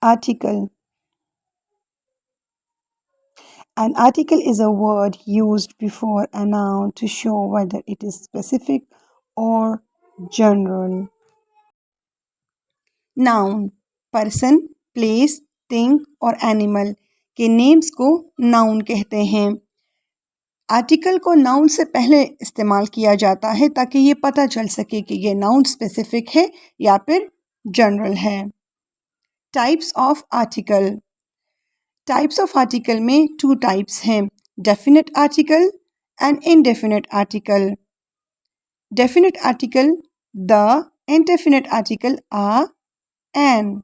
Article. An article is a word used before a noun to show whether it is specific or general. Noun. Person, place, thing और animal के names को noun कहते हैं। Article को noun से पहले इस्तेमाल किया जाता है ताकि ये पता चल सके कि ये नाउन स्पेसिफिक है या फिर जनरल है। Types of article. Types of article में टू टाइप्स हैं, definite article and indefinite article. Definite article the, indefinite article a, an.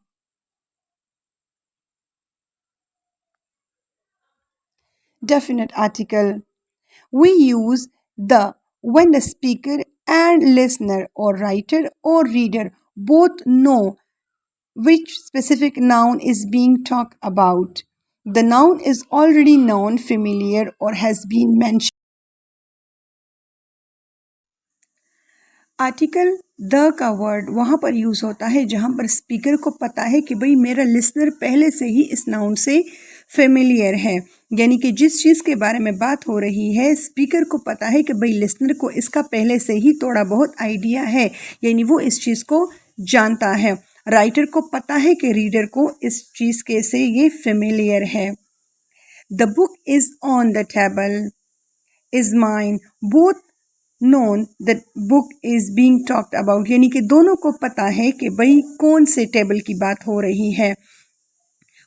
Definite article. We use the when the speaker and listener or writer or reader both know which specific noun is being talked about. The noun is already known, familiar, or has been mentioned. Article the का word वहाँ पर use होता है जहाँ पर speaker को पता है कि भाई मेरा लिसनर पहले से ही इस नाउन से फेमिलियर है, यानी कि जिस चीज़ के बारे में बात हो रही है स्पीकर को पता है कि भाई लिसनर को इसका पहले से ही थोड़ा बहुत आइडिया है, यानी वो इस चीज़ को जानता है। राइटर को पता है कि रीडर को इस चीज़ के से ये फेमिलियर है। The book is on the table, is mine, both known that book is being talked about, यानी कि दोनों को पता है कि भाई कौन से टेबल की बात हो रही है।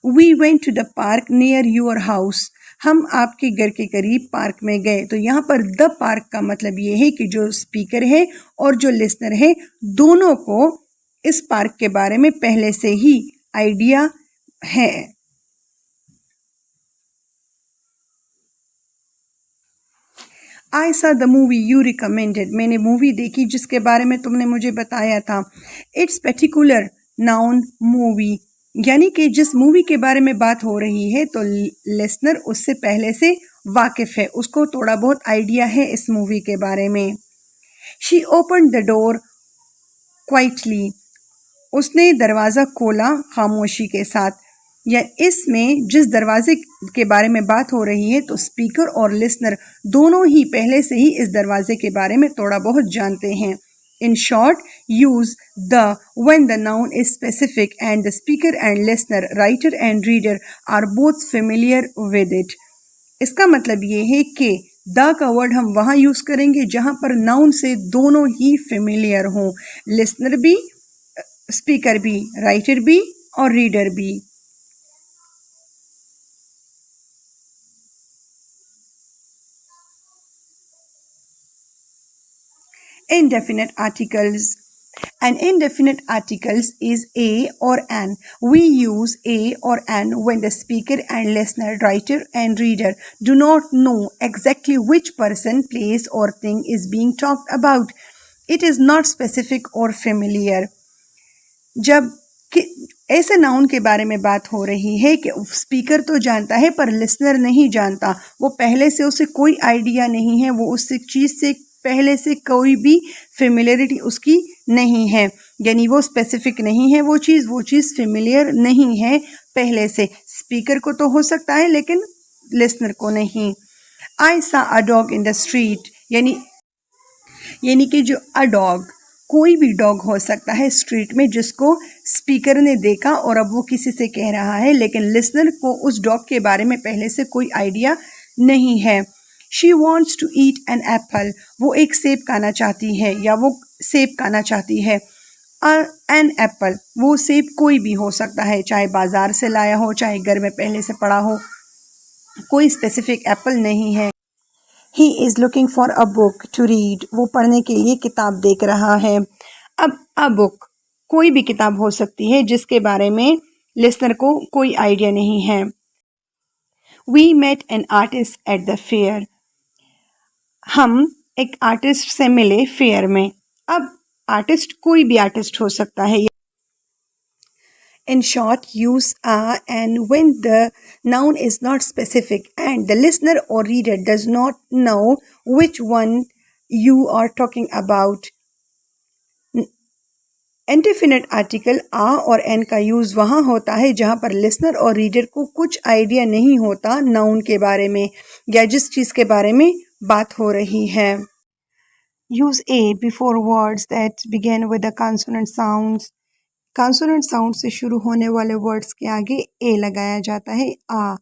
We went to the park near your house, हम आपके घर के करीब पार्क में गए। तो यहाँ पर द पार्क का मतलब ये है कि जो स्पीकर है और जो लिसनर है दोनों को इस पार्क के बारे में पहले से ही आइडिया है। आई सा द मूवी यू रिकमेंडेड, मैंने मूवी देखी जिसके बारे में तुमने मुझे बताया था। इट्स पर्टिकुलर नाउन मूवी, यानी कि जिस मूवी के बारे में बात हो रही है तो लिसनर उससे पहले से वाकिफ है, उसको थोड़ा बहुत आइडिया है इस मूवी के बारे में। She open the door quietly, उसने दरवाज़ा खोला खामोशी के साथ। या इसमें जिस दरवाजे के बारे में बात हो रही है तो स्पीकर और लिसनर दोनों ही पहले से ही इस दरवाजे के बारे में थोड़ा बहुत जानते हैं। In short, use the when the noun is specific and the speaker and listener, writer and reader are both familiar with it. इसका मतलब ये है कि द का वर्ड हम वहाँ यूज़ करेंगे जहाँ पर नाउन से दोनों ही फेमिलियर हों, लिसनर भी, स्पीकर भी, राइटर भी और रीडर भी। Indefinite articles. An indefinite articles is a or an. We use a or an when the speaker and listener, writer and reader do not know exactly which person, place or thing is being talked about. It is not specific or familiar. जब ऐसे noun के बारे में बात हो रही है कि स्पीकर तो जानता है पर लिसनर नहीं जानता, वो पहले से उसे कोई आइडिया नहीं है, वो उस चीज़ से पहले से कोई भी फेमिलियरिटी उसकी नहीं है, यानी वो स्पेसिफिक नहीं है, वो चीज़ फेमिलियर नहीं है पहले से। स्पीकर को तो हो सकता है लेकिन लिसनर को नहीं। आई सा a dog in the street, यानी कि जो अ डॉग, कोई भी डॉग हो सकता है स्ट्रीट में जिसको स्पीकर ने देखा और अब वो किसी से कह रहा है, लेकिन लिसनर को उस डॉग के बारे में पहले से कोई आइडिया नहीं है। She wants to eat an apple, वो एक सेब खाना चाहती है या वो सेब खाना चाहती है। एन एप्पल, वो सेब कोई भी हो सकता है, चाहे बाजार से लाया हो चाहे घर में पहले से पड़ा हो, कोई स्पेसिफिक एप्पल नहीं है। He is looking for a book to read, वो पढ़ने के लिए किताब देख रहा है। अब अ बुक कोई भी किताब हो सकती है जिसके बारे में लिसनर को कोई आइडिया नहीं है। We met an artist at the fair, हम एक आर्टिस्ट से मिले फेयर में। अब आर्टिस्ट कोई भी आर्टिस्ट हो सकता है। In short, use a and when the noun is not specific and the listener or reader does not know which one you are talking about. Indefinite article a और an का use वहाँ होता है जहाँ पर लिसनर और reader को कुछ आइडिया नहीं होता नाउन के बारे में या जिस चीज़ के बारे में बात हो रही है। Use a before words that begin with the consonant sounds. Consonant sound से शुरू होने वाले वर्ड्स के आगे ए लगाया जाता है आ,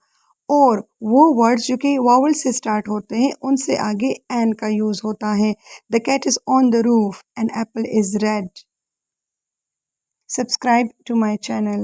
और वो वर्ड्स जो कि वावल से स्टार्ट होते हैं उनसे आगे एन का यूज़ होता है। The cat is on the roof an apple is red. Subscribe to my channel.